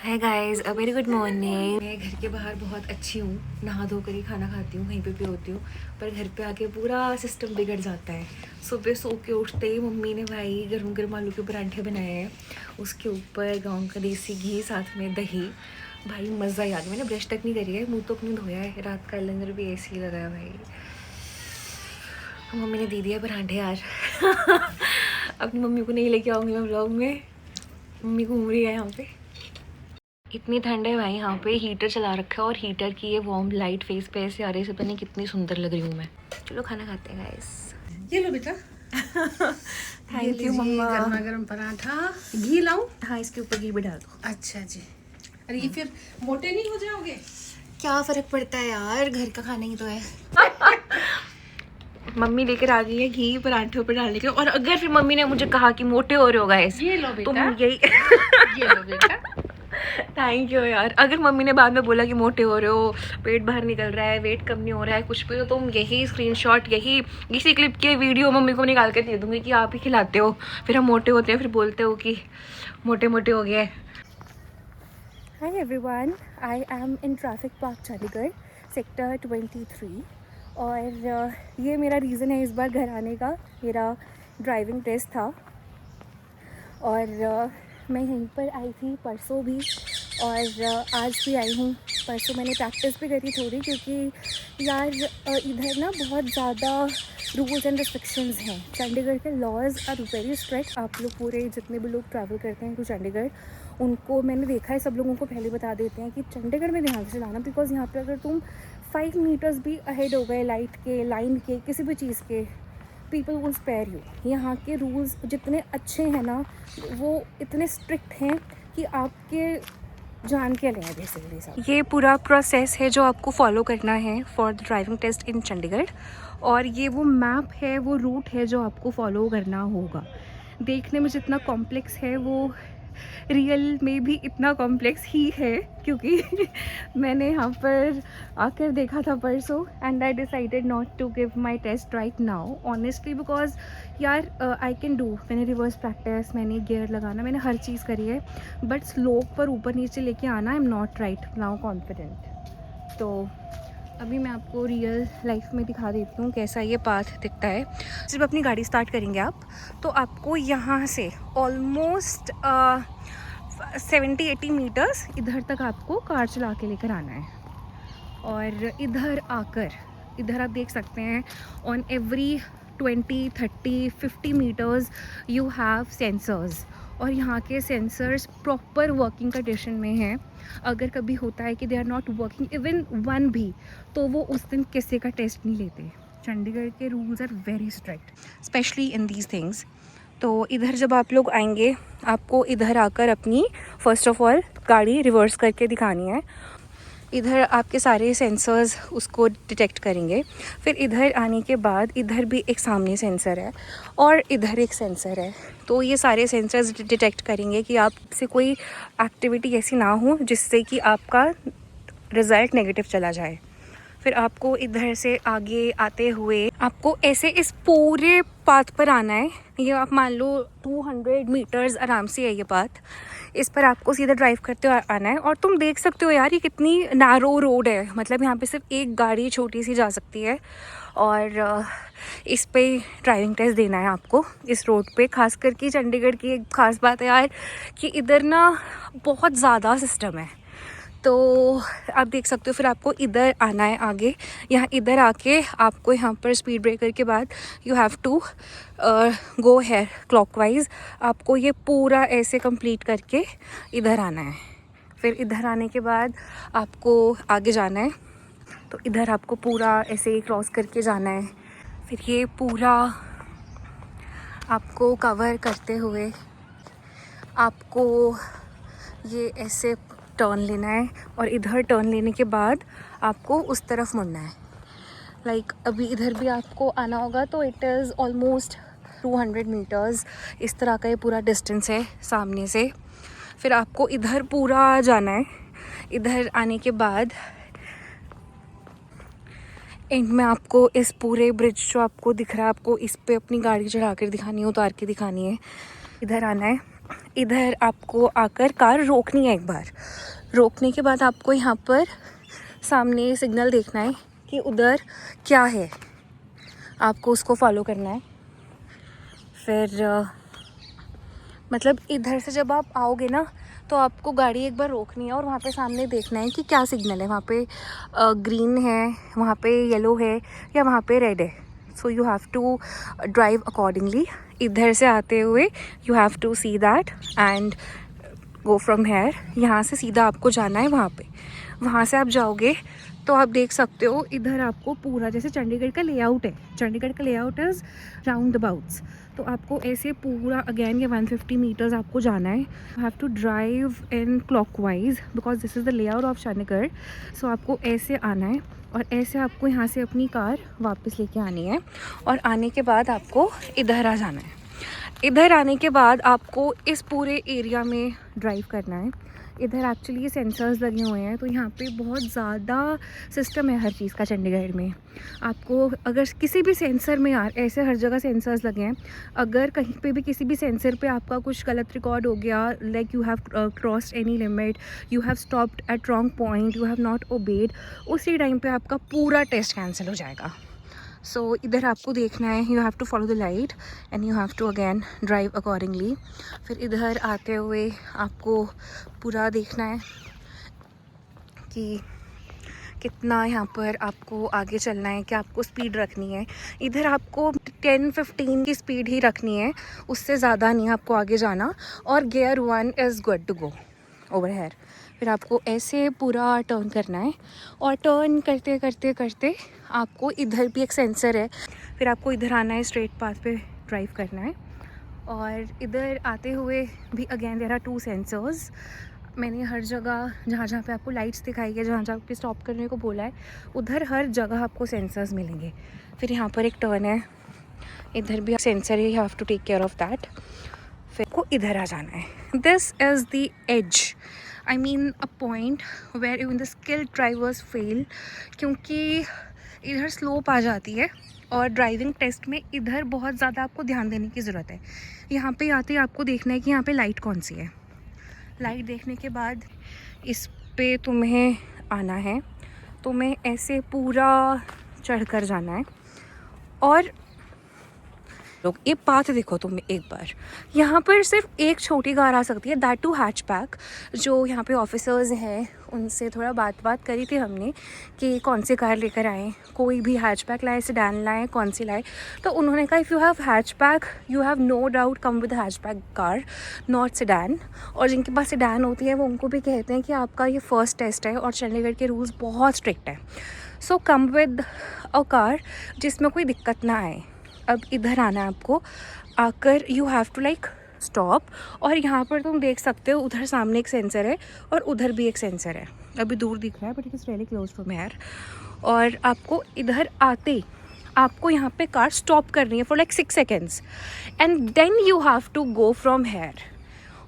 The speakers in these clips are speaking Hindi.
Hi guys, a very good morning. मैं घर के बाहर बहुत अच्छी हूँ, नहा धो कर ही खाना खाती हूँ, वहीं पे भी होती हूँ। पर घर पे आके पूरा सिस्टम बिगड़ जाता है। सुबह सो के उठते ही मम्मी ने भाई गर्म गर्म आलू के परांठे बनाए हैं, उसके ऊपर गाँव का देसी घी, साथ में दही। भाई मज़ा ही आ गया। मैंने ब्रश तक नहीं करी है, मुँह तो अपने धोया है, रात का लंगर भी ऐसे ही लगाया भाई। मम्मी ने दे दिया परांठे यार। अपनी मम्मी को नहीं लेके आऊँगी मैं ब्लॉग में, मम्मी घूम रही है यहाँ पे। इतनी ठंड है भाई, यहाँ पे हीटर चला रखा है और हीटर की ये वार्म लाइट फेस पे ऐसे आ रही है, पता नहीं कितनी सुंदर लग रही हूँ मैं। चलो खाना खाते हैं गाइस। ये लो बेटा। थैंक यू मम्मा। गर्मा गर्म पराठा। घी लाऊं? हाँ, इसके ऊपर घी भी डाल दो। अच्छा जी। अरे ये फिर मोटे नहीं हो जाओगे? क्या फर्क पड़ता है यार, घर का खाना ही तो है। मम्मी लेकर आ गई है घी पराठे ऊपर डालने के, और अगर फिर मम्मी ने मुझे कहा कि मोटे हो रहे हो गाइस, ये लो तो बेटा। यही ये लो बेटा। थैंक यू यार। अगर मम्मी ने बाद में बोला कि मोटे हो रहे हो, पेट बाहर निकल रहा है, वेट कम नहीं हो रहा है, कुछ भी, तो तुम यही स्क्रीनशॉट, यही इसी क्लिप के वीडियो मम्मी को निकाल के दे दूंगी कि आप ही खिलाते हो, फिर हम मोटे होते हैं, फिर बोलते हो कि मोटे मोटे हो गए। Hi everyone, I am in traffic park Chandigarh, sector 23, और ये मेरा रीज़न है इस बार घर आने का। मेरा ड्राइविंग टेस्ट था और मैं यहीं पर आई थी परसों भी, और आज भी आई हूँ। परसों मैंने प्रैक्टिस भी करी थोड़ी, क्योंकि यार इधर ना बहुत ज़्यादा रूल्स एंड रिस्ट्रिक्शंस हैं। चंडीगढ़ के लॉज आर वेरी स्ट्रिक्ट। आप लोग पूरे जितने भी लोग ट्रैवल करते हैं तो चंडीगढ़, उनको मैंने देखा है, सब लोगों को पहले बता देते हैं कि चंडीगढ़ में ध्यान से चलाना, बिकॉज़ यहाँ पे अगर तुम 5 मीटर्स भी अहेड हो गए लाइट के, लाइन के, किसी भी चीज़ के, पीपल विल स्पेयर यू। यहाँ के रूल्स जितने अच्छे हैं ना, वो इतने स्ट्रिक्ट हैं कि आपके जान के लिए बेसिकली सब। ये पूरा प्रोसेस है जो आपको फॉलो करना है for the driving test in Chandigarh, और ये वो मैप है, वो रूट है जो आपको फॉलो करना होगा। देखने में जितना कॉम्प्लेक्स है, वो रियल में भी इतना कॉम्प्लेक्स ही है, क्योंकि मैंने यहाँ पर आकर देखा था परसों, and I decided not to give my test right now honestly, because यार आई कैन डू, मैंने रिवर्स प्रैक्टिस, मैंने गियर लगाना, मैंने हर चीज़ करी है, बट स्लोप पर ऊपर नीचे लेके आना I am not right now confident. तो अभी मैं आपको रियल लाइफ में दिखा देती हूँ कैसा ये पाथ दिखता है। जब अपनी गाड़ी स्टार्ट करेंगे आप, तो आपको यहाँ से ऑलमोस्ट 70-80 मीटर्स इधर तक आपको कार चला के लेकर आना है। और इधर आकर, इधर आप देख सकते हैं on every 20-30-50 meters you have sensors, और यहाँ के सेंसर्स प्रॉपर वर्किंग कंडीशन में हैं। अगर कभी होता है कि they are not working even one भी, तो वो उस दिन किसी का टेस्ट नहीं लेते। चंडीगढ़ के rules are very strict, specially in these things. तो इधर जब आप लोग आएंगे, आपको इधर आकर अपनी फर्स्ट ऑफ ऑल गाड़ी रिवर्स करके दिखानी है। इधर आपके सारे सेंसर्स उसको डिटेक्ट करेंगे। फिर इधर आने के बाद इधर भी एक सामने सेंसर है और इधर एक सेंसर है, तो ये सारे सेंसर्स डिटेक्ट करेंगे कि आपसे कोई एक्टिविटी ऐसी ना हो जिससे कि आपका रिज़ल्ट नेगेटिव चला जाए। फिर आपको इधर से आगे आते हुए आपको ऐसे इस पूरे पाथ पर आना है। ये आप मान लो 200 मीटर्स आराम से है ये पाथ, इस पर आपको सीधा ड्राइव करते हुए आना है। और तुम देख सकते हो यार, ये कितनी नैरो रोड है, मतलब यहाँ पे सिर्फ एक गाड़ी छोटी सी जा सकती है, और इस पे ड्राइविंग टेस्ट देना है आपको इस रोड पे। खास करके चंडीगढ़ की एक ख़ास बात है यार कि इधर ना बहुत ज़्यादा सिस्टम है, तो आप देख सकते हो। फिर आपको इधर आना है आगे, यहाँ इधर आके आपको यहाँ पर स्पीड ब्रेकर के बाद you have to go here clockwise. आपको ये पूरा ऐसे कंप्लीट करके इधर आना है। फिर इधर आने के बाद आपको आगे जाना है, तो इधर आपको पूरा ऐसे ही क्रॉस करके जाना है। फिर ये पूरा आपको कवर करते हुए आपको ये ऐसे टर्न लेना है, और इधर टर्न लेने के बाद आपको उस तरफ मुड़ना है। लाइक अभी इधर भी आपको आना होगा, तो इट इज़ ऑलमोस्ट 200 मीटर्स इस तरह का ये पूरा डिस्टेंस है सामने से। फिर आपको इधर पूरा जाना है। इधर आने के बाद एंड में आपको इस पूरे ब्रिज जो आपको दिख रहा है, आपको इस पे अपनी गाड़ी चढ़ा कर दिखानी है, उतार के दिखानी है। इधर आना है, इधर आपको आकर कार रोकनी है। एक बार रोकने के बाद आपको यहाँ पर सामने सिग्नल देखना है कि उधर क्या है, आपको उसको फॉलो करना है। फिर मतलब इधर से जब आप आओगे ना तो आपको गाड़ी एक बार रोकनी है और वहाँ पे सामने देखना है कि क्या सिग्नल है। वहाँ पे ग्रीन है, वहाँ पे येलो है या वहाँ पे रेड है। So you have to drive accordingly. इधर से आते हुए you have to see that and go from here. यहाँ से सीधा आपको जाना है वहाँ पे। वहाँ से आप जाओगे तो आप देख सकते हो इधर आपको पूरा जैसे चंडीगढ़ का लेआउट है। चंडीगढ़ का लेआउट इज़ राउंड अबाउट्स। तो आपको ऐसे पूरा अगेन ये 150 मीटर्स आपको जाना है। You have to drive in clockwise because this is the layout of Chandigarh. So आपको ऐसे आना है और ऐसे आपको यहाँ से अपनी कार वापस लेके आनी है और आने के बाद आपको इधर आ जाना है। इधर आने के बाद आपको इस पूरे एरिया में ड्राइव करना है। इधर एक्चुअली सेंसर्स लगे हुए हैं तो यहाँ पे बहुत ज़्यादा सिस्टम है हर चीज़ का चंडीगढ़ में। आपको अगर किसी भी सेंसर में यार ऐसे हर जगह सेंसर्स लगे हैं, अगर कहीं पे भी किसी भी सेंसर पे आपका कुछ गलत रिकॉर्ड हो गया, like you have crossed any limit, you have stopped at wrong point, you have not obeyed, उसी टाइम पे आपका पूरा टेस्ट कैंसिल हो जाएगा। सो इधर आपको देखना है, you have to follow the light and you have to again drive accordingly. फिर इधर आते हुए आपको पूरा देखना है कि कितना यहाँ पर आपको आगे चलना है, कि आपको स्पीड रखनी है। इधर आपको 10-15 की स्पीड ही रखनी है, उससे ज़्यादा नहीं आपको आगे जाना। और gear 1 is good to go over here. फिर आपको ऐसे पूरा टर्न करना है और टर्न करते करते करते आपको इधर भी एक सेंसर है। फिर आपको इधर आना है, स्ट्रेट पाथ पे ड्राइव करना है। और इधर आते हुए भी अगेन देयर आर 2 सेंसर्स। मैंने हर जगह जहाँ जहाँ पे आपको लाइट्स दिखाई है, जहाँ जहाँ पे स्टॉप करने को बोला है, उधर हर जगह आपको सेंसर्स मिलेंगे। फिर यहाँ पर एक टर्न है, इधर भी सेंसर है, you have to take care of that. फिर को इधर आ जाना है। This is the edge, I mean a point where even the skilled drivers fail, क्योंकि इधर स्लोप आ जाती है और ड्राइविंग टेस्ट में इधर बहुत ज़्यादा आपको ध्यान देने की ज़रूरत है। यहाँ पे आते ही आपको देखना है कि यहाँ पे लाइट कौन सी है। लाइट देखने के बाद इस पे तुम्हें आना है, तुम्हें ऐसे पूरा चढ़कर जाना है। और लोग ये पाथ देखो तुम एक बार, यहाँ पर सिर्फ एक छोटी कार आ सकती है, दैट टू हैचबैक। जो यहाँ पे ऑफिसर्स हैं उनसे थोड़ा बात करी थी हमने कि कौन सी कार लेकर आएँ, कोई भी हैचबैक लाए, सेडान लाएँ, कौन सी लाए। तो उन्होंने कहा if you have hatchback you have no doubt come with hatchback car, not sedan. और जिनके पास सेडान होती है वो उनको भी कहते हैं कि आपका ये फर्स्ट टेस्ट है और चंडीगढ़ के रूल्स बहुत स्ट्रिक्ट है। सो कम विद अ कार जिसमें कोई दिक्कत ना आए। अब इधर आना है आपको, आकर you have to like stop. और यहाँ पर तुम देख सकते हो उधर सामने एक सेंसर है और उधर भी एक सेंसर है, अभी दूर दिख रहा है but it is really close from here. और आपको इधर आते आपको यहाँ पे कार स्टॉप करनी है for like 6 seconds and then you have to go from here.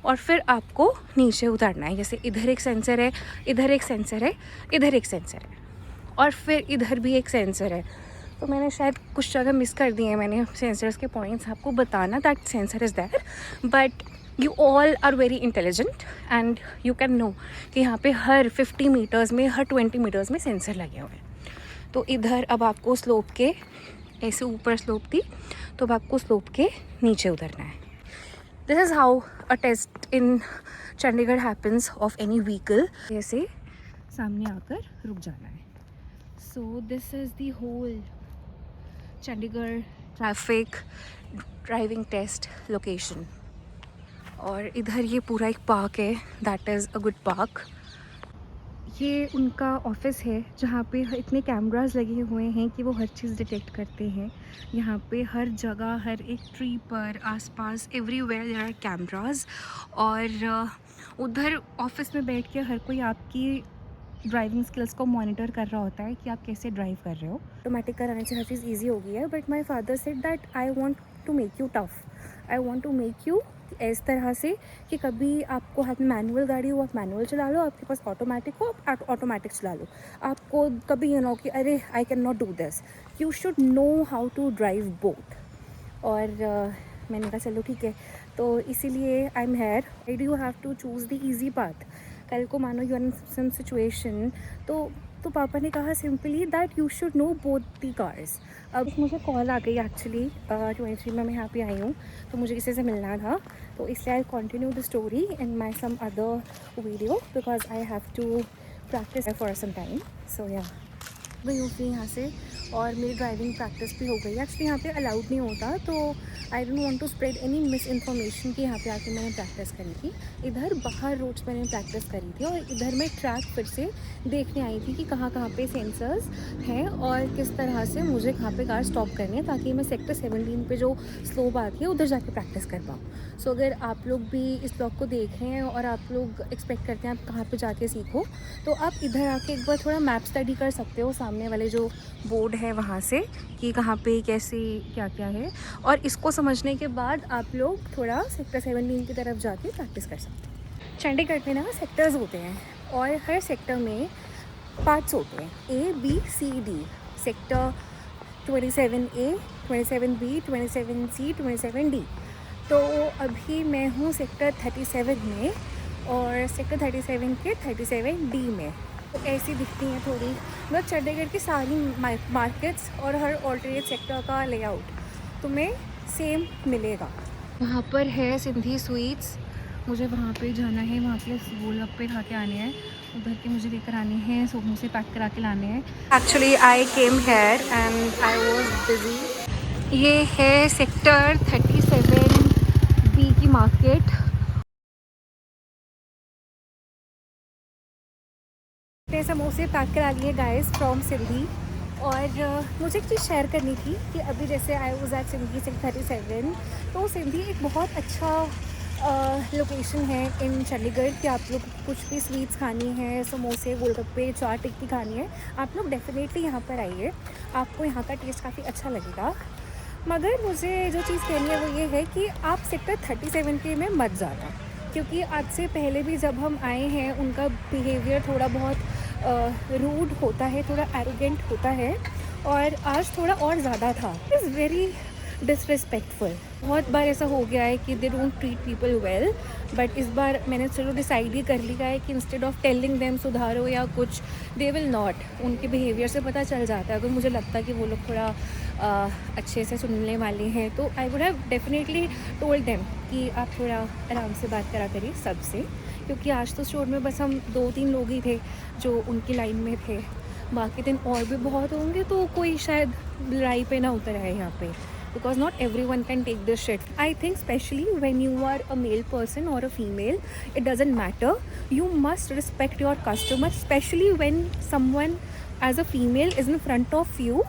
और फिर आपको नीचे उतरना है। जैसे इधर एक सेंसर है, इधर एक सेंसर है, इधर एक सेंसर है और फिर इधर भी एक सेंसर है। तो मैंने शायद कुछ जगह मिस कर दिए हैं, मैंने सेंसर्स के पॉइंट्स आपको बताना that sensor is there, but you all are very intelligent and you can know कि यहाँ पे हर 50 मीटर्स में, हर 20 मीटर्स में सेंसर लगे हुए हैं। तो इधर अब आपको स्लोप के ऐसे ऊपर स्लोप थी तो अब आपको स्लोप के नीचे उतरना है। This is how a test in Chandigarh happens of any vehicle. ऐसे सामने आकर रुक जाना है। So this is the whole Chandigarh traffic driving test location. और इधर ये पूरा एक पार्क है, that is a good park. ये उनका ऑफिस है जहाँ पे इतने कैमरास लगे हुए हैं कि वो हर चीज़ डिटेक्ट करते हैं। यहाँ पे हर जगह, हर एक ट्री पर, आसपास, एवरीवेयर देयर आर कैमरास। और उधर ऑफिस में बैठ के हर कोई आपकी ड्राइविंग स्किल्स को मॉनिटर कर रहा होता है कि आप कैसे ड्राइव कर रहे हो। ऑटोमेटिक कराने से हर चीज़ ईजी हो गई है, but my father said that I want to make you tough, I want to make you इस तरह से कि कभी आपको हाथ में मैनुअल गाड़ी हो आप मैनुअल चला लो, आपके पास ऑटोमेटिक हो आप ऑटोमेटिक चला लो। आपको कभी यू नो कि अरे I can not do this, you should know how to drive both. और मैंने कहा चलो ठीक है। तो तो इसीलिए I am here. I do have to choose the easy path. कल को मानो you are in some situation, तो पापा ने कहा simply that you should know both the cars. अब मुझे कॉल आ गई एक्चुअली. 23 में मैं यहाँ पे आई हूँ, तो मुझे किसी से मिलना था, तो इसलिए I continue the story in my some other video because I have to practice for some time. So या गई हूँ फिर यहाँ से, और मेरी ड्राइविंग प्रैक्टिस भी हो गई. एक्चुअली यहाँ पे अलाउड नहीं होता, तो I don't want to spread any misinformation कि यहाँ पे आके मैंने प्रैक्टिस करी थी. इधर बाहर रोड्स मैंने प्रैक्टिस करी थी, और इधर मैं ट्रैक फिर से देखने आई थी कि कहाँ कहाँ पे सेंसर्स हैं और किस तरह से मुझे कहाँ पे कार स्टॉप करनी है, ताकि मैं सेक्टर 17 पे जो स्लोप आती है उधर जाके प्रैक्टिस कर पाऊँ. सो अगर आप लोग भी इस ब्लॉग को देख रहे हैं और आप लोग एक्सपेक्ट करते हैं आप कहाँ पे जाके सीखो, तो आप इधर आके एक बार थोड़ा मैप स्टडी कर सकते हो, सामने वाले जो बोर्ड है वहाँ से, कि कहाँ पे कैसे क्या क्या है. और इसको समझने के बाद आप लोग थोड़ा सेक्टर 17 की तरफ जाके प्रैक्टिस कर सकते हैं. चंडीगढ़ में ना सेक्टर्स होते हैं, और हर सेक्टर में पार्ट्स होते हैं, ABCD. Sector 27A, 27B, 27C, 27D. तो अभी मैं हूँ सेक्टर 37 में, और सेक्टर 37 के 37D में. तो ऐसी दिखती हैं थोड़ी, मतलब चंडीगढ़ की सारी मार्केट्स और हर ऑल्टरनेट सेक्टर का लेआउट तुम्हें सेम मिलेगा. वहाँ पर है सिंधी स्वीट्स, मुझे वहाँ पे जाना है. वहाँ पे गोलगप्पे खा के आने हैं, उधर के मुझे लेकर आने हैं, समोसे पैक करा के लाने हैं. Actually I came here and I was busy. ये है सेक्टर 37B की मार्केट. समोसे पैक करा लिए गाइस फ्रॉम सिंधी. और मुझे एक चीज़ शेयर करनी थी कि अभी जैसे I was at Sindhi sector 37, तो सिंधी एक बहुत अच्छा लोकेशन है इन चंडीगढ़ कि आप लोग कुछ भी स्वीट्स खानी है, समोसे, गोलगप्पे, चाट टिक्की खानी है, आप लोग डेफिनेटली यहाँ पर आइए. आपको यहाँ का टेस्ट काफ़ी अच्छा लगेगा. मगर मुझे जो चीज़ कहनी है वो ये है कि आप सेक्टर 37 के में मत जाना, क्योंकि आज से पहले भी जब हम आए हैं उनका बिहेवियर थोड़ा बहुत रूड होता है, थोड़ा एरोगेंट होता है, और आज थोड़ा और ज़्यादा था. Is very disrespectful. बहुत बार ऐसा हो गया है कि they don't treat people well, but इस बार मैंने चलो डिसाइड ही कर लिया है कि इंस्टेड ऑफ टेलिंग देम सुधारो या कुछ, दे विल नॉट. उनके बिहेवियर से पता चल जाता है. अगर मुझे लगता है कि वो लोग थोड़ा अच्छे से सुनने वाले हैं, तो I would have definitely told them कि आप थोड़ा आराम से बात करा करिए सबसे, क्योंकि आज तो स्टोर में बस हम 2-3 लोग ही थे जो उनकी लाइन में थे. बाकी दिन और भी बहुत होंगे, तो कोई शायद लड़ाई पे ना उतर आए यहाँ पे, because not everyone can take this shit. I think especially when you are a male person or a female, it doesn't matter. You must respect your customer, especially when someone as a female is in front of you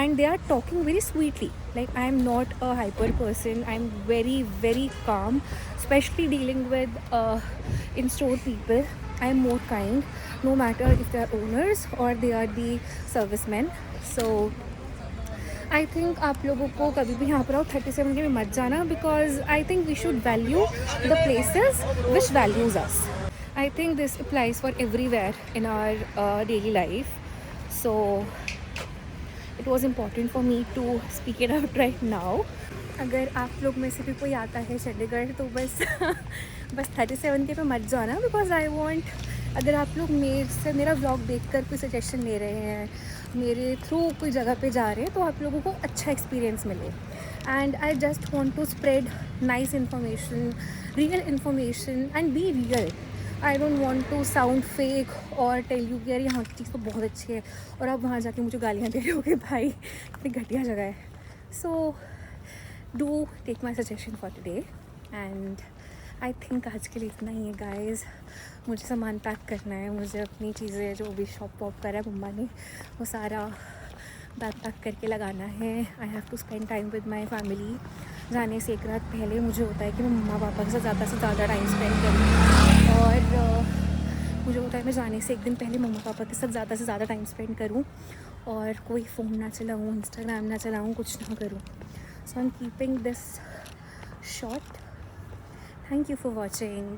and they are talking very sweetly. Like, I am not a hyper person. I am very, very calm, especially dealing with in-store people. I am more kind, no matter if they are owners or they are the servicemen. So I think आप लोगों को कभी भी यहाँ पर आओ 37 के में मत जाना, because I think we should value the places which values us. I think this applies for everywhere in our daily life. So it was important for me to speak it out right now. अगर आप लोग में से भी कोई आता है चंडीगढ़, तो बस 37 के पे मत जाना, बिकॉज आई वॉन्ट, अगर आप लोग मेरा व्लॉग देखकर कोई सजेशन ले रहे हैं, मेरे थ्रू कोई जगह पे जा रहे हैं, तो आप लोगों को अच्छा एक्सपीरियंस मिले. And I just want to spread nice information, real information, and be real. I don't want to sound fake और टेल यू कि यार यहाँ की चीज़ तो बहुत अच्छी है, और आप वहाँ जाके मुझे गालियाँ दे रहे हो कि भाई इतनी घटिया जगह है. So do take my suggestion for today. And I think आज के लिए इतना ही है गाइज़. मुझे सामान पैक करना है, मुझे अपनी चीज़ें जो भी शॉप वॉप करा है मम्मा ने, वो सारा बैग पैक करके लगाना है. I have to spend time with my family. जाने से एक रात पहले मुझे होता है कि मैं मम्मा पापा के साथ से ज़्यादा टाइम स्पेंड करूँ, और मुझे होता है मैं जाने से एक दिन पहले मम्मा पापा के साथ ज़्यादा से ज़्यादा टाइम स्पेंड करूँ, और कोई फ़ोन ना चलाऊँ, इंस्टाग्राम ना चलाऊँ, कुछ ना करूँ. So I am keeping this short. Thank you for watching.